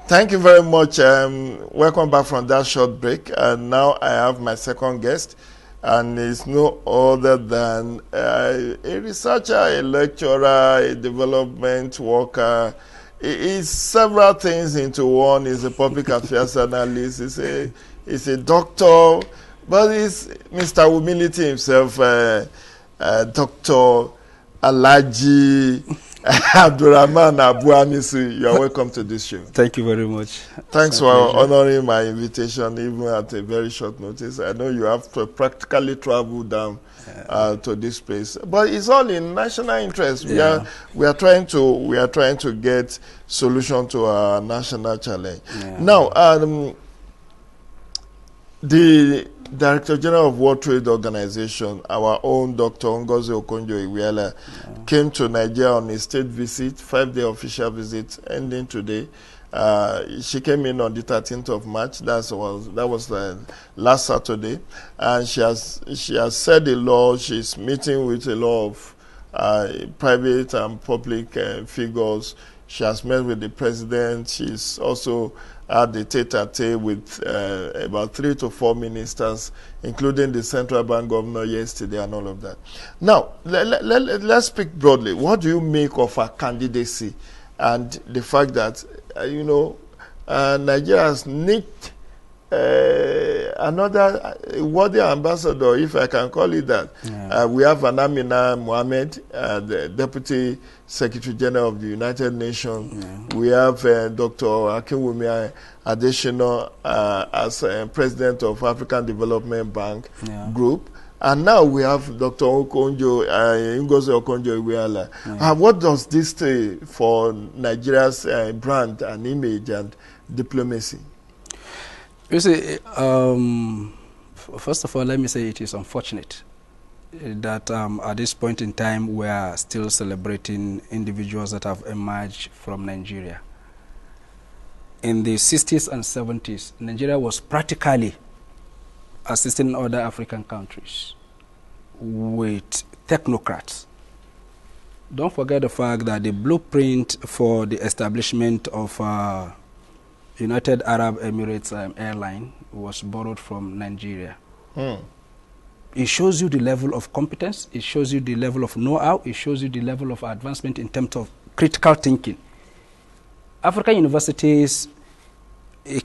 Thank you very much. Welcome back from that short break. And now I have my second guest, and it's no other than a researcher, a lecturer, a development worker. It's several things into one. He's a public affairs analyst. He's a doctor, but he's Mr. Humility himself, Dr. Alhaji Abdurrahman Abuanisu. You are welcome to this show. Thank you very much. Thanks for honoring my invitation, even at a very short notice. I know you have to practically travel down to this place, but it's all in national interest. We are trying to get solution to our national challenge. Now, the Director General of World Trade Organization, our own Dr. Ngozi Okonjo Iweala'S, came to Nigeria on a state visit, 5-day official visit, ending today. She came in on the 13th of March. That was last Saturday, and she has said a lot. She's meeting with a lot of private and public figures. She has met with the president. She's also had a tete-a-tete with about 3 to 4 ministers, including the central bank governor yesterday and all of that. Now, let's speak broadly. What do you make of her candidacy and the fact that, Nigeria has nicked another worthy ambassador, if I can call it that. We have Amina Mohammed, the Deputy Secretary General of the United Nations. We have Dr. Akinwumi Adesina as President of African Development Bank Group. And now we have Dr. Okonjo, Ngozi Okonjo Iweala'S. What does this say for Nigeria's brand and image and diplomacy? You see, first of all, let me say it is unfortunate that at this point in time we are still celebrating individuals that have emerged from Nigeria. In the 60s and 70s, Nigeria was practically assisting other African countries with technocrats. Don't forget the fact that the blueprint for the establishment of United Arab Emirates airline was borrowed from Nigeria. It shows you the level of competence, it shows you the level of know-how, it shows you the level of advancement in terms of critical thinking. African universities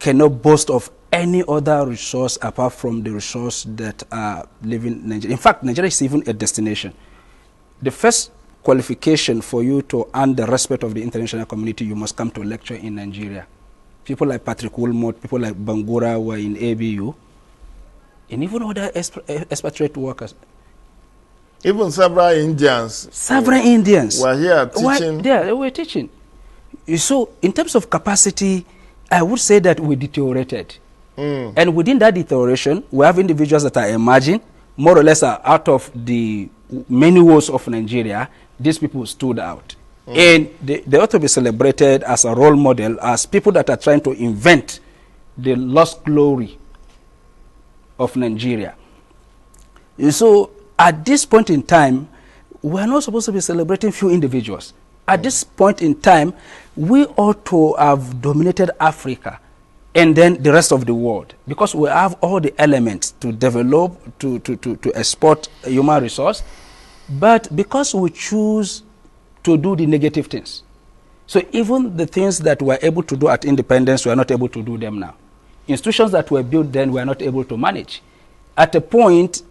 cannot boast of any other resource apart from the resource that are living in Nigeria. In fact, Nigeria is even a destination. The first qualification for you to earn the respect of the international community, you must come to lecture in Nigeria. People like Patrick Wilmot, people like Bangura were in ABU, and even other expatriate workers. Even several Indians. Several Indians were here teaching. They were teaching. So, in terms of capacity, I would say that we deteriorated. And within that deterioration, we have individuals that are emerging, more or less are out of the many woes of Nigeria. These people stood out. And they ought to be celebrated as a role model, as people that are trying to invent the lost glory of Nigeria. And so, at this point in time, we are not supposed to be celebrating few individuals. At this point in time, we ought to have dominated Africa and then the rest of the world, because we have all the elements to develop, to export a human resource, but because we choose to do the negative things. So even the things that we were able to do at independence, we are not able to do them now. Institutions that were built then, we are not able to manage. At a point,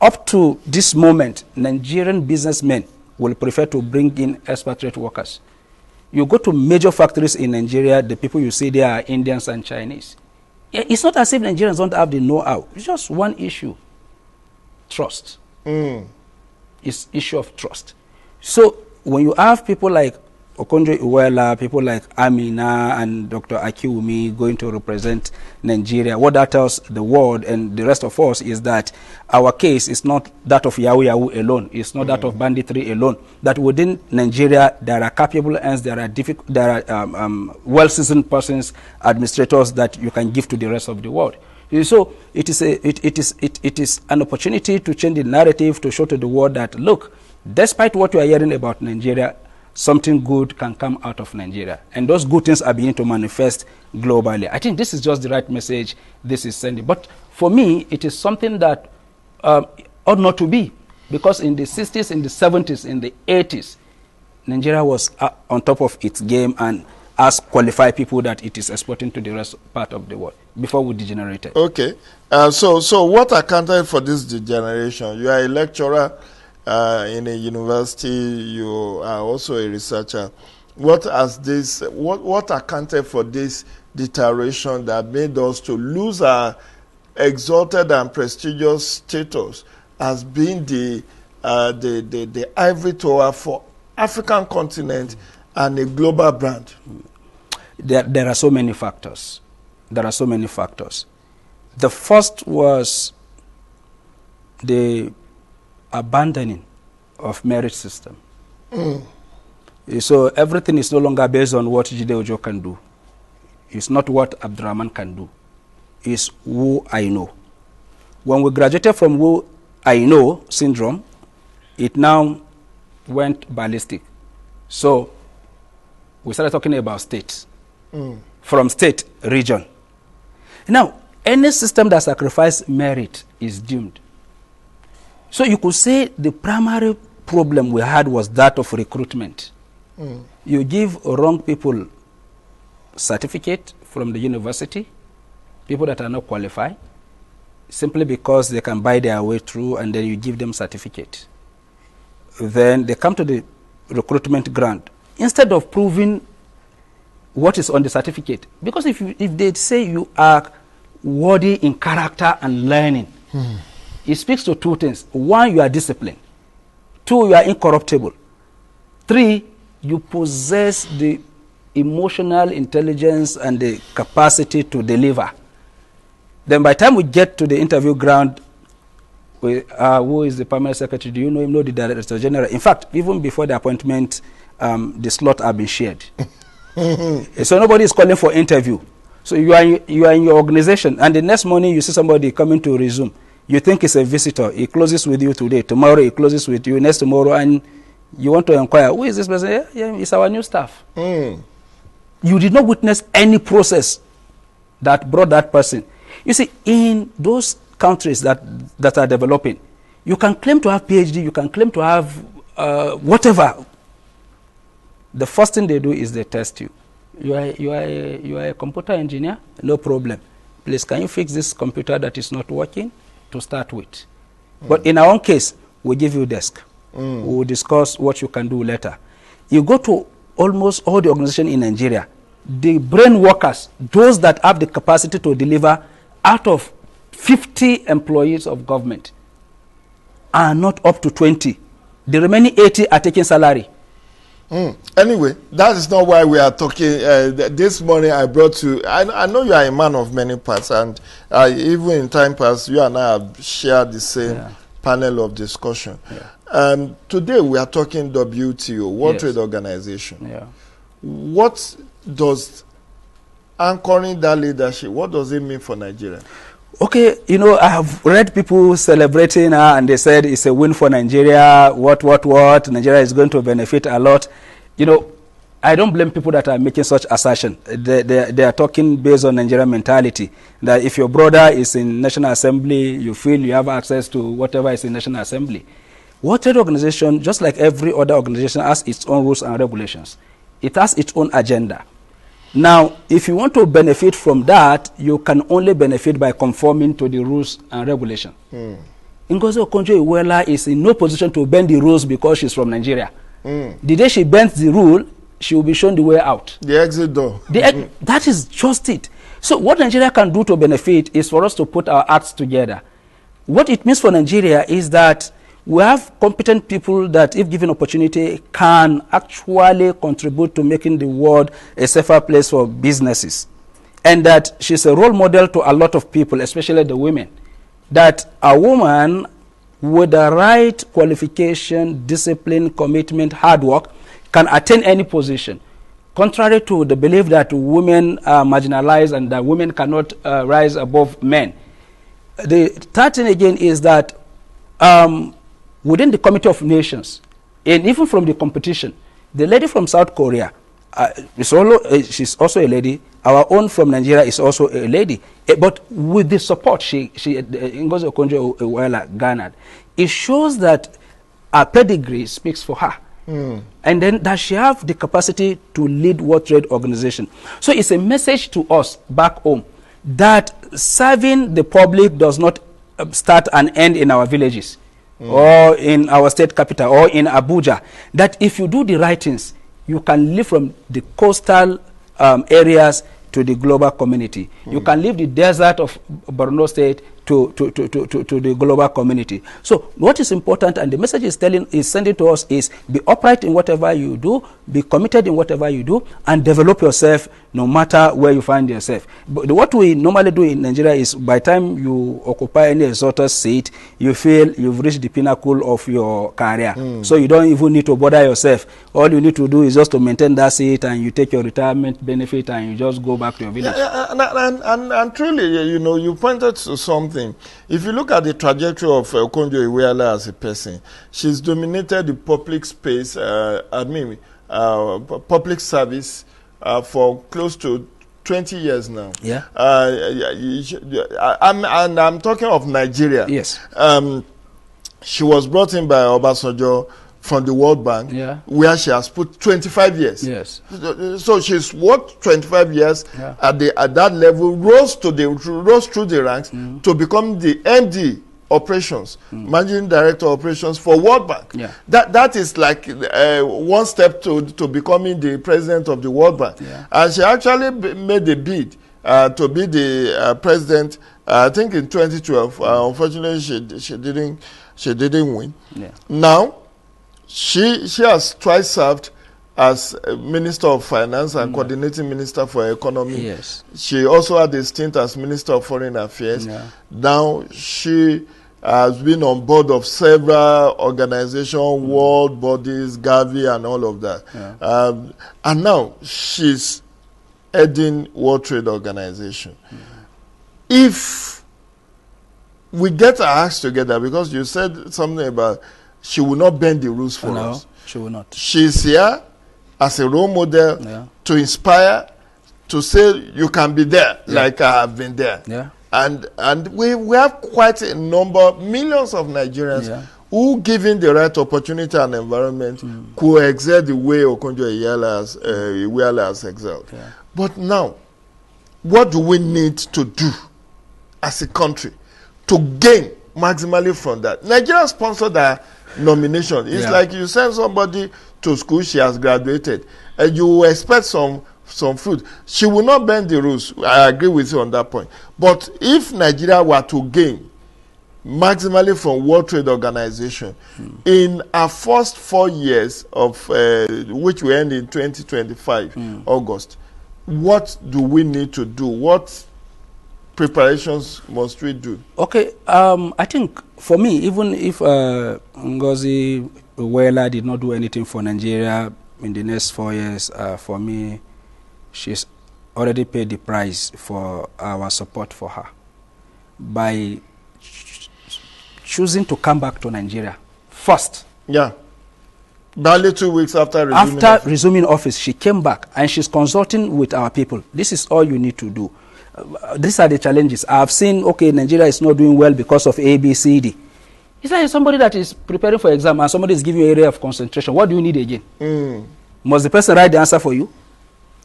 up to this moment, Nigerian businessmen will prefer to bring in expatriate workers. You go to major factories in Nigeria, the people you see there are Indians and Chinese. It's not as if Nigerians don't have the know-how. It's just one issue: trust. It's issue of trust. So when you have people like Okonjo Iweala'S, people like Amina and Dr. Akinwumi going to represent Nigeria, what that tells the world and the rest of us is that our case is not that of Yahoo Yahoo alone. It's not that of banditry alone. That within Nigeria there are capable hands, there are well-seasoned persons, administrators that you can give to the rest of the world. So it is an opportunity to change the narrative, to show to the world that, look, despite what you are hearing about Nigeria, something good can come out of Nigeria. And those good things are beginning to manifest globally. I think this is just the right message this is sending. But for me, it is something that ought not to be. Because in the 60s, in the 70s, in the 80s, Nigeria was on top of its game and as qualified people that it is exporting to the rest part of the world before we degenerated. Okay. So what accounted for this degeneration? You are a lecturer in a university. You are also a researcher. What accounted for this deterioration that made us to lose our exalted and prestigious status as being the ivory tower for African continent and a global brand? There are so many factors. There are so many factors. The first was the abandoning of merit system. So everything is no longer based on what Jide Ojo can do. It's not what Abdurrahman can do. It's who I know. When we graduated from who I know syndrome, it now went ballistic. So we started talking about states. From state, region. Now, any system that sacrifices merit is doomed. So you could say the primary problem we had was that of recruitment. You give wrong people certificate from the university, people that are not qualified, simply because they can buy their way through, and then you give them certificate. Then they come to the recruitment grant. Instead of proving what is on the certificate, because if they say you are worthy in character and learning, it speaks to two things. One, you are disciplined. Two, you are incorruptible. Three, you possess the emotional intelligence and the capacity to deliver. Then by the time we get to the interview ground, who is the permanent secretary? Do you know him? No, the director general. In fact, even before the appointment, the slot have been shared. So nobody is calling for interview. So you are in your organization, and the next morning you see somebody coming to resume. You think it's a visitor. He closes with you today. Tomorrow he closes with you. Next tomorrow, and you want to inquire, who is this person? Yeah, it's our new staff. You did not witness any process that brought that person. You see, in those countries that are developing, you can claim to have PhD, you can claim to have whatever. The first thing they do is they test you. You are a computer engineer? No problem. Please, can you fix this computer that is not working to start with? But in our own case, we give you a desk. We will discuss what you can do later. You go to almost all the organizations in Nigeria, the brain workers, those that have the capacity to deliver, out of 50 employees of government, are not up to 20. The remaining 80 are taking salary. Anyway, that is not why we are talking. This morning I brought you, I know you are a man of many parts, and even in time past, you and I have shared the same panel of discussion. Today we are talking WTO, World Trade Organization. What does anchoring that leadership, what does it mean for Nigeria? Okay, you know, I have read people celebrating and they said it's a win for Nigeria, what, Nigeria is going to benefit a lot. You know, I don't blame people that are making such assertion. They are talking based on Nigerian mentality, that if your brother is in National Assembly, you feel you have access to whatever is in National Assembly. World Trade Organization, just like every other organization, has its own rules and regulations. It has its own agenda. Now, if you want to benefit from that, you can only benefit by conforming to the rules and regulations. Ngozi Okonjo Iweala is in no position to bend the rules because she's from Nigeria. The day she bends the rule, she will be shown the way out. The exit door. That is just it. So what Nigeria can do to benefit is for us to put our acts together. What it means for Nigeria is that we have competent people that, if given opportunity, can actually contribute to making the world a safer place for businesses. And that she's a role model to a lot of people, especially the women. That a woman with the right qualification, discipline, commitment, hard work, can attain any position. Contrary to the belief that women are marginalized and that women cannot rise above men. The third thing again is that within the Committee of Nations, and even from the competition, The lady from South Korea, she's also a lady. Our own from Nigeria is also a lady. But with the support Ngozi Okonjo Iweala garnered, it shows that her pedigree speaks for her. And then does she have the capacity to lead World Trade Organization? So it's a message to us back home that serving the public does not start and end in our villages or in our state capital or in Abuja. That if you do the right things, you can live from the coastal areas to the global community. You can leave the desert of Borno State to the global community. So what is important, and the message is sending to us, is be upright in whatever you do, be committed in whatever you do, and develop yourself no matter where you find yourself. But what we normally do in Nigeria is, by the time you occupy any exalted seat, you feel you've reached the pinnacle of your career. So you don't even need to bother yourself. All you need to do is just to maintain that seat, and you take your retirement benefit, and you just go back to your village. And truly, you know, you pointed to something. If you look at the trajectory of Okonjo Iweala as a person, she's dominated the public space, public service for close to 20 years now. Yeah. I'm talking of Nigeria. Yes. She was brought in by Obasanjo from the World Bank, where she has put 25 years. Yes. So she's worked 25 years at that level, rose through the ranks to become the MD operations, managing director operations for World Bank. Yeah. That is like one step to becoming the president of the World Bank. Yeah. And she actually made a bid to be the president, I think in 2012. Unfortunately, she didn't win. Yeah. Now, she has twice served as Minister of Finance and Coordinating Minister for Economy. Yes. She also had a stint as Minister of Foreign Affairs. Yeah. Now she has been on board of several organizations, world bodies, Gavi, and all of that. Yeah. And now she's heading World Trade Organization. If we get our acts together, because you said something about she will not bend the rules for us. She will not. She's here as a role model to inspire, to say you can be there like I have been there. Yeah. And we have quite a number, millions of Nigerians who, given the right opportunity and environment, could excel the way Okonjo Iweala has excelled. Yeah. But now, what do we need to do as a country to gain maximally from that? Nigeria sponsored that nomination. It's like you send somebody to school, she has graduated, and you expect some fruit. She will not bend the rules. I agree with you on that point. But if Nigeria were to gain maximally from World Trade Organization in our first 4 years of which we end in 2025 August, what do we need to do? What preparations must we do? Okay, I think for me, even if Ngozi Iweala did not do anything for Nigeria in the next 4 years, for me, she's already paid the price for our support for her by choosing to come back to Nigeria first. Yeah. Barely 2 weeks after resuming office, she came back and she's consulting with our people. This is all you need to do. These are the challenges. I've seen, okay, Nigeria is not doing well because of A, B, C, D. It's like somebody that is preparing for exam and somebody is giving you an area of concentration. What do you need again? Must the person write the answer for you?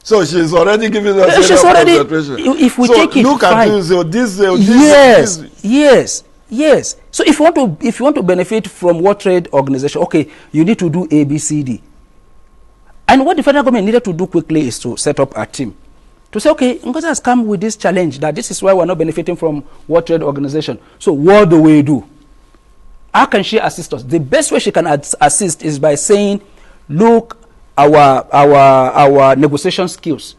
So she's already giving us area of concentration. If we take it, look fine. At this, yes. So if you want to benefit from World Trade Organization, okay, you need to do A, B, C, D. And what the federal government needed to do quickly is to set up a team to say, okay, Ngozi has come with this challenge that this is why we're not benefiting from World Trade Organization. So what do we do? How can she assist us? The best way she can assist is by saying, look, our negotiation skills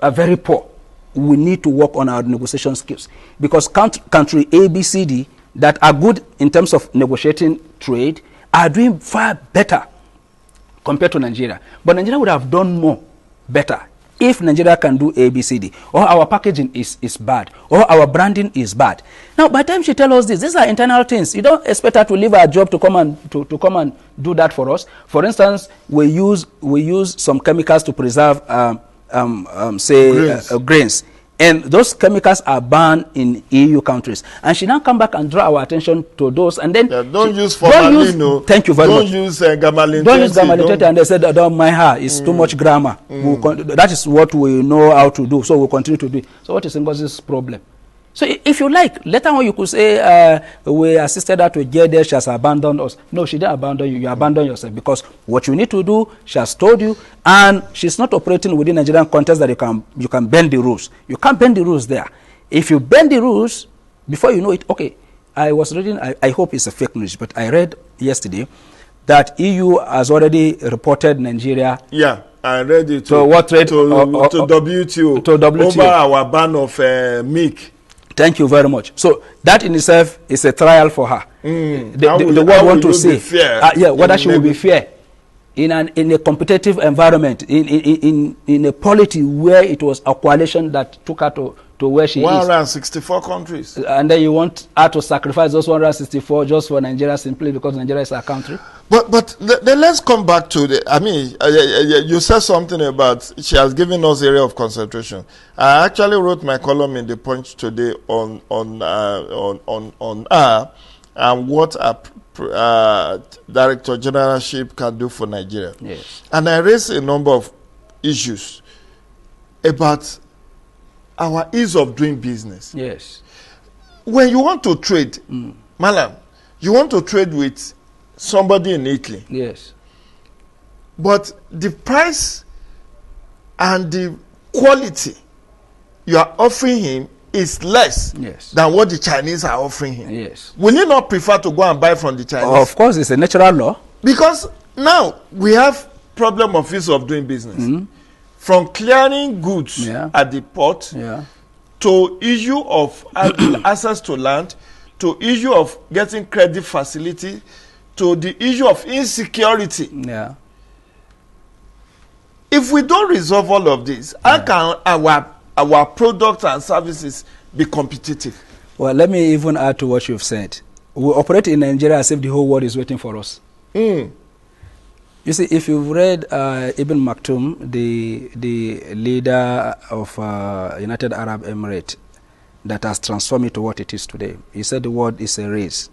are very poor. We need to work on our negotiation skills. Because country A, B, C, D that are good in terms of negotiating trade are doing far better compared to Nigeria. But Nigeria would have done more better if Nigeria can do A, B, C, D, or our packaging is bad, or our branding is bad. Now, by the time she tells us this, these are internal things. You don't expect her to leave her job to come and do that for us. For instance, we use some chemicals to preserve, grains. And those chemicals are banned in EU countries. And she now come back and draw our attention to those. And then don't use formalin. Thank you very much. Don't use gamalin. Don't use gamalin. And they said, don't mind her. It's too much grammar. That is what we know how to do. So we'll continue to do it. So what is Ngozi's problem? So if you like, later on you could say, we assisted her to get there, she has abandoned us. No, she didn't abandon you. You abandoned yourself, because what you need to do, she has told you, and she's not operating within Nigerian context that you can bend the rules. You can't bend the rules there. If you bend the rules, before you know it, okay, I was reading, I hope it's a fake news, but I read yesterday that EU has already reported Nigeria. Yeah. I read it to what trade? To WTO. To WTO. Over our ban of milk. Thank you very much. So that in itself is a trial for her. The world want to see, whether she will be fair in a competitive environment, in a polity where it was a coalition that took her to where she is. 164 countries. And then you want her to sacrifice those 164 just for Nigeria, simply because Nigeria is our country? But then let's come back to you said something about she has given us area of concentration. I actually wrote my column in the Punch today on her and what a director generalship can do for Nigeria. Yes. And I raised a number of issues about our ease of doing business. Yes. When you want to trade, Malam, you want to trade with somebody in Italy. Yes. But the price and the quality you are offering him is less than what the Chinese are offering him. Yes. Will you not prefer to go and buy from the Chinese? Of course, it's a natural law. Because now we have problem of ease of doing business. From clearing goods at the port to issue of access to land, to issue of getting credit facility, to the issue of insecurity. Yeah. If we don't resolve all of this, how can our products and services be competitive? Well, let me even add to what you've said. We operate in Nigeria as if the whole world is waiting for us. You see, if you've read Ibn Maktoum, the leader of United Arab Emirates that has transformed it to what it is today, he said the world is a race.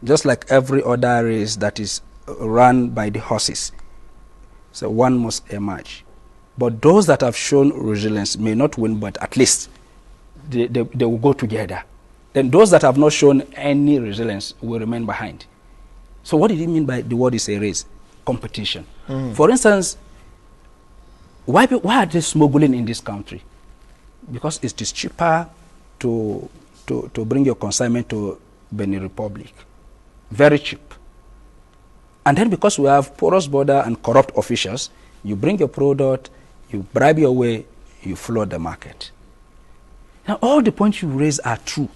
Just like every other race that is run by the horses. So one must emerge. But those that have shown resilience may not win, but at least they will go together. Then those that have not shown any resilience will remain behind. So what did he mean by the word is a race? Competition. For instance, why are they smuggling in this country? Because it is cheaper to bring your consignment to Benin Republic. Very cheap. And then because we have porous border and corrupt officials, you bring your product, you bribe your way, you flood the market. Now all the points you raise are true.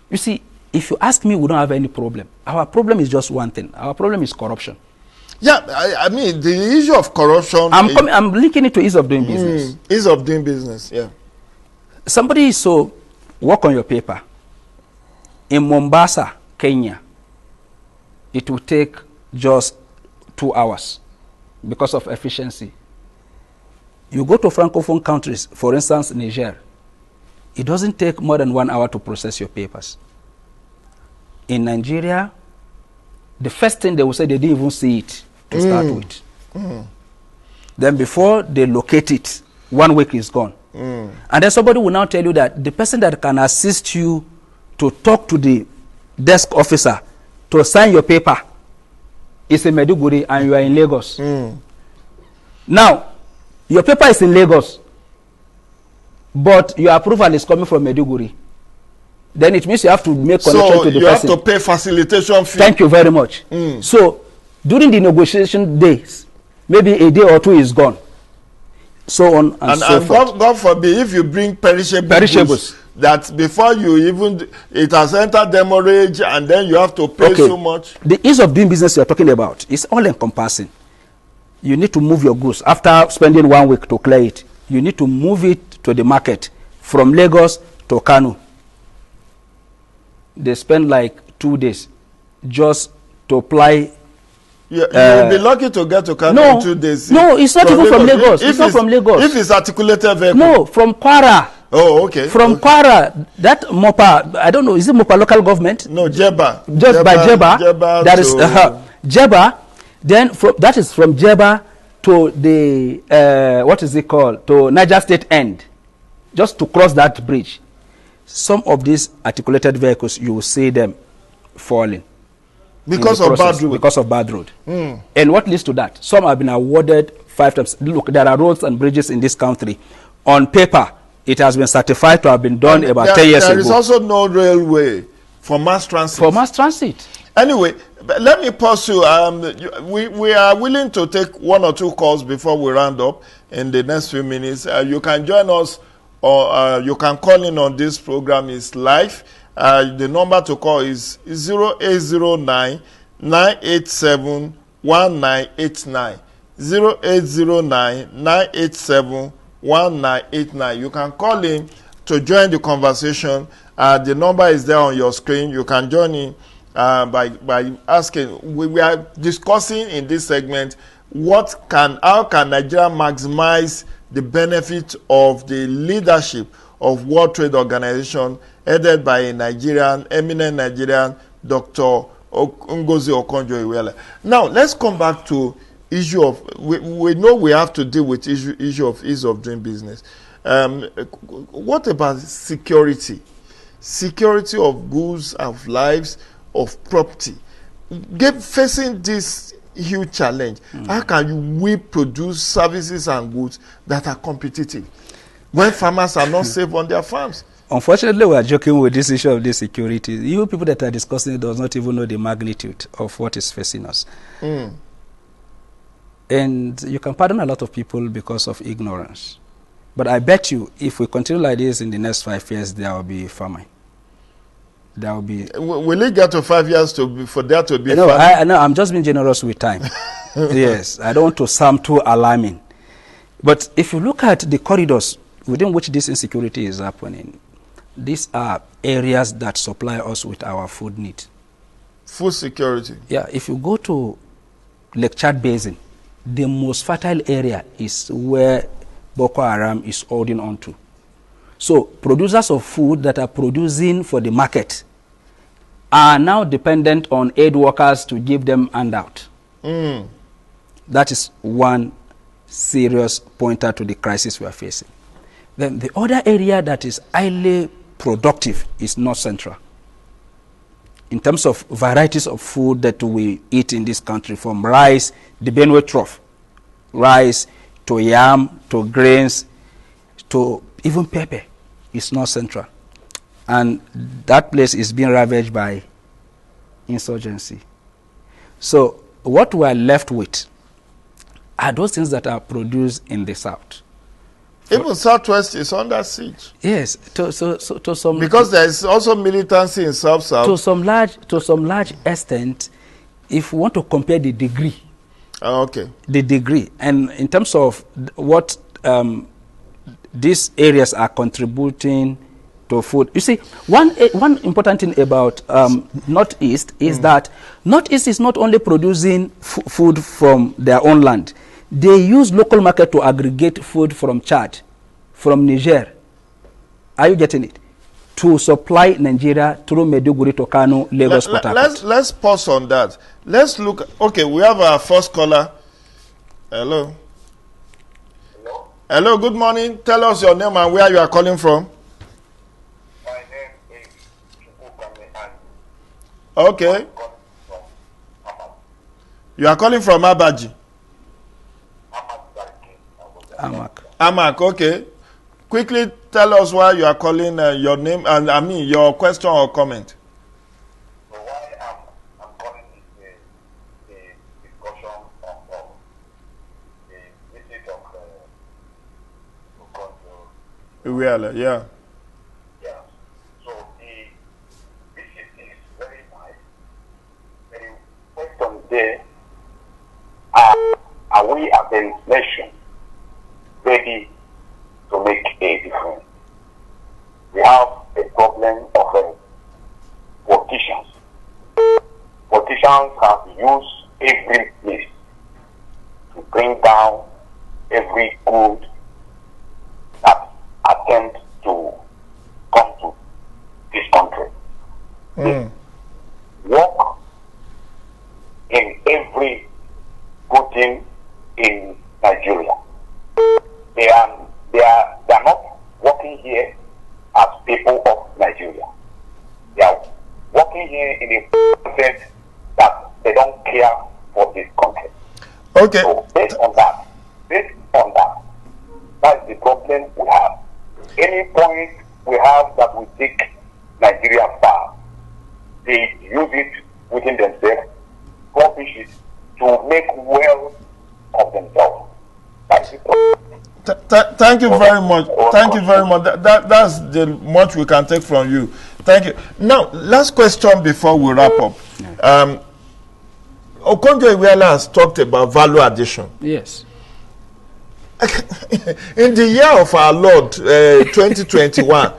You see, if you ask me, we don't have any problem. Our problem is just one thing. Our problem is corruption. Yeah, I mean, the issue of corruption... I'm linking it to ease of doing business. Ease of doing business, yeah. Somebody work on your paper. In Mombasa, Kenya, it will take just 2 hours because of efficiency. You go to Francophone countries, for instance, Niger, it doesn't take more than 1 hour to process your papers. In Nigeria, the first thing they will say, they didn't even see it to start with. Then before they locate it, 1 week is gone. And then somebody will now tell you that the person that can assist you to talk to the desk officer to sign your paper is in Maiduguri and you are in Lagos. Now, your paper is in Lagos, but your approval is coming from Maiduguri. Then it means you have to make connection to the person. So you have to pay facilitation fee. Thank you very much. So during the negotiation days, maybe a day or two is gone. So on and so forth. God forbid if you bring perishables, that before you even, it has entered demurrage and then you have to pay so much. The ease of doing business you're talking about is all encompassing. You need to move your goods after spending 1 week to clear it. you need to move it to the market from Lagos to Kano. They spend like 2 days just to apply. Yeah, you'll be lucky to get to Kano in 2 days. No, it's not even from Lagos. It's not from Lagos. If it's articulated vehicle. No, from Kwara. Oh, okay. From Kwara, that Mopa, I don't know, is it Mopa local government? No, Jeba. Just by Jeba. Jeba that is Jeba. Then that is from Jeba to the, what is it called? To Niger State end. Just to cross that bridge. Some of these articulated vehicles, you will see them falling. Because of bad road. Because of bad road. And what leads to that? Some have been awarded 5 times. Look, there are roads and bridges in this country. On paper, it has been certified to have been done about 10 years ago. There is also no railway for mass transit. For mass transit. Anyway, let me pause you. We are willing to take 1 or 2 calls before we round up in the next few minutes. You can join us, or you can call in on this program. It's live. The number to call is 0809 987 1989. 0809 987 1989. You can call in to join the conversation. The number is there on your screen. You can join in by asking. We are discussing in this segment how can Nigeria maximize the benefit of the leadership of World Trade Organization headed by a eminent Nigerian, Dr. Ngozi Okonjo Iweala. Now, let's come back to issue of, we know we have to deal with issue of ease of doing business. What about security? Security of goods, of lives, of property. Facing this huge challenge, how can we produce services and goods that are competitive when farmers are not safe on their farms? Unfortunately, we are joking with this issue of this security. You people that are discussing it does not even know the magnitude of what is facing us. And you can pardon a lot of people because of ignorance. But I bet you, if we continue like this in the next 5 years, there will be famine. There will be. Will it get to 5 years for there to be? No, I'm just being generous with time. Yes, I don't want to sound too alarming. But if you look at the corridors within which this insecurity is happening, these are areas that supply us with our food need. Food security. Yeah, if you go to Lake Chad Basin, the most fertile area is where Boko Haram is holding on to. So producers of food that are producing for the market are now dependent on aid workers to give them handout. That is one serious pointer to the crisis we are facing. Then the other area that is highly productive is North Central. In terms of varieties of food that we eat in this country, from rice, the Benue Trough, rice, to yam, to grains, to even pepper, is North Central. And that place is being ravaged by insurgency. So what we are left with are those things that are produced in the South. Even Southwest is under siege. Yes, to some, because there is also militancy in South-South. To some large extent, if we want to compare the degree. Okay. The degree, and in terms of what these areas are contributing to food. You see, one important thing about Northeast is that Northeast is not only producing food from their own land. They use local market to aggregate food from Chad, from Niger. Are you getting it? To supply Nigeria through Maiduguri to Kano, Lagos, Port Harcourt. Let's pause on that. Let's look. Okay, we have our first caller. Hello. Hello. Hello, good morning. Tell us your name and where you are calling from. My name is Chukwukame. Okay. You are calling from Abaji. Amak, okay. Quickly tell us why you are calling, your name, and your question or comment. So why I'm calling is the discussion of the visit of Okonjo. Iweala, yeah. Yeah. So the visit is very nice. The question there, are we as a nation ready every place to bring down every good that attempt to come to this country. Work in every good thing in Nigeria. They are not working here as people of Nigeria. They are working here in a sense that they don't care for this country. Okay. So based on that, that's the problem we have. Any point we have that we take Nigeria far, they use it within themselves, rubbish it to make wealth of themselves. That's the problem. Thank you very much. Thank you very much. That's the much we can take from you. Thank you. Now, last question before we wrap up. Okonjo Iweala'S has talked about value addition. Yes. In the year of our Lord, 2021,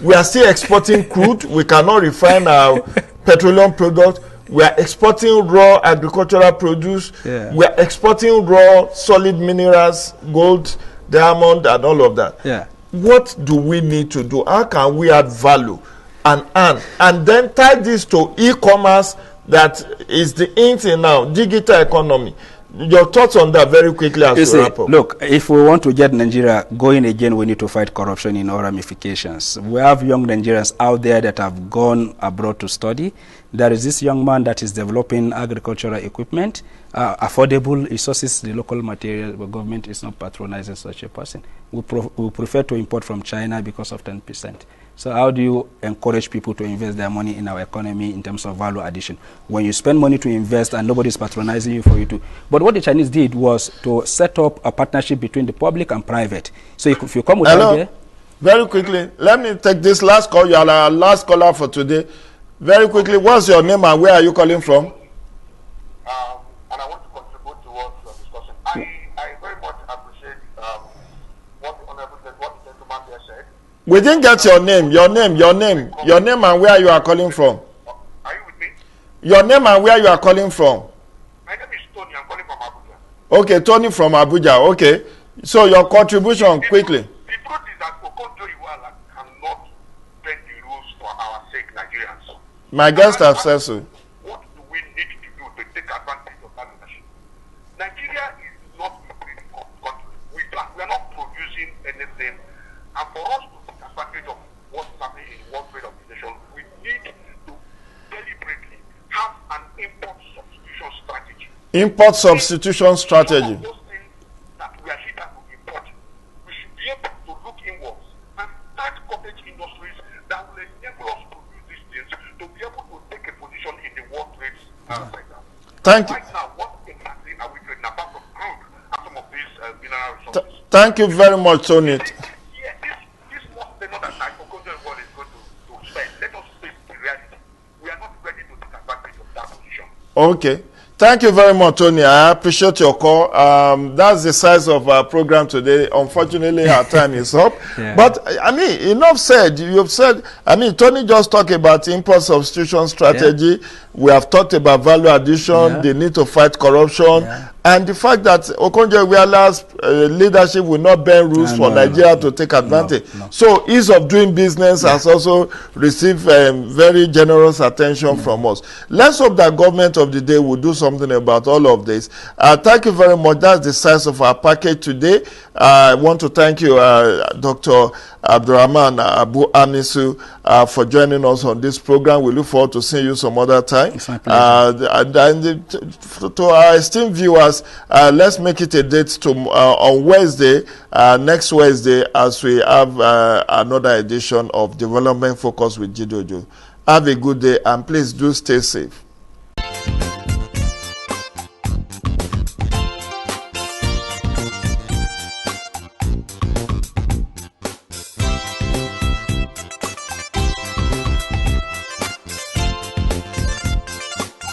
we are still exporting crude. We cannot refine our petroleum products. We are exporting raw agricultural produce. Yeah. We are exporting raw solid minerals, gold, diamond, and all of that. Yeah. What do we need to do? How can we add value and then tie this to e-commerce that is the in thing now, digital economy? Your thoughts on that very quickly as we wrap up. Look, if we want to get Nigeria going again, we need to fight corruption in all ramifications. We have young Nigerians out there that have gone abroad to study. There is this young man that is developing agricultural equipment, affordable resources, the local material. The government is not patronizing such a person. We prefer to import from China because of 10%. So how do you encourage people to invest their money in our economy in terms of value addition? When you spend money to invest and nobody is patronizing you for you to. But what the Chinese did was to set up a partnership between the public and private. So if you come with idea. Very quickly, let me take this last call. You are our last caller for today. Very quickly, what's your name and where are you calling from? And I want to contribute towards your discussion. I very much appreciate what the gentleman there said. We didn't get your name, and where you are calling from. Are you with me? Your name and where you are calling from. My name is Tony. I'm calling from Abuja. Okay, Tony from Abuja. Okay. So your contribution quickly. The truth is that Okonjo Iweala cannot bend the rules for our sake, Nigerians. My guest have said so. What do we need to do to take advantage of that leadership? Nigeria is not a great country. We are not producing anything. And for us to take advantage of what's happening in the World Trade Organization, we need to deliberately have an import substitution strategy. Import substitution strategy. Some of those things that we are here to import, we should be able to look inwards and start cottage industries that will enable us to use these things to be able to take a position in the world trade sector. Thank you. Right now, what exactly are we trading apart from crude and some of these mineral resources? Thank you very much, Tony. This must be not that Okonjo Iweala is going to spend. Let us face the reality. We are not ready to take advantage of that position. Okay. Thank you very much, Tony. I appreciate your call. That's the size of our program today. Unfortunately, our time is up. Yeah. But, I mean, enough said. You've said, I mean, Tony just talked about import substitution strategy. Yeah. We have talked about value addition, the need to fight corruption, and the fact that Okonjo Iweala'S leadership will not bend rules for Nigeria to take advantage. So ease of doing business has also received very generous attention from us. Let's hope that government of the day will do something about all of this. Thank you very much. That's the size of our package today. I want to thank you, Dr. Abdurrahman Abu Anisu, for joining us on this program. We look forward to seeing you some other time. It's my pleasure. And to our esteemed viewers, let's make it a date on Wednesday, next Wednesday, as we have another edition of Development Focus with Jidojo. Have a good day and please do stay safe.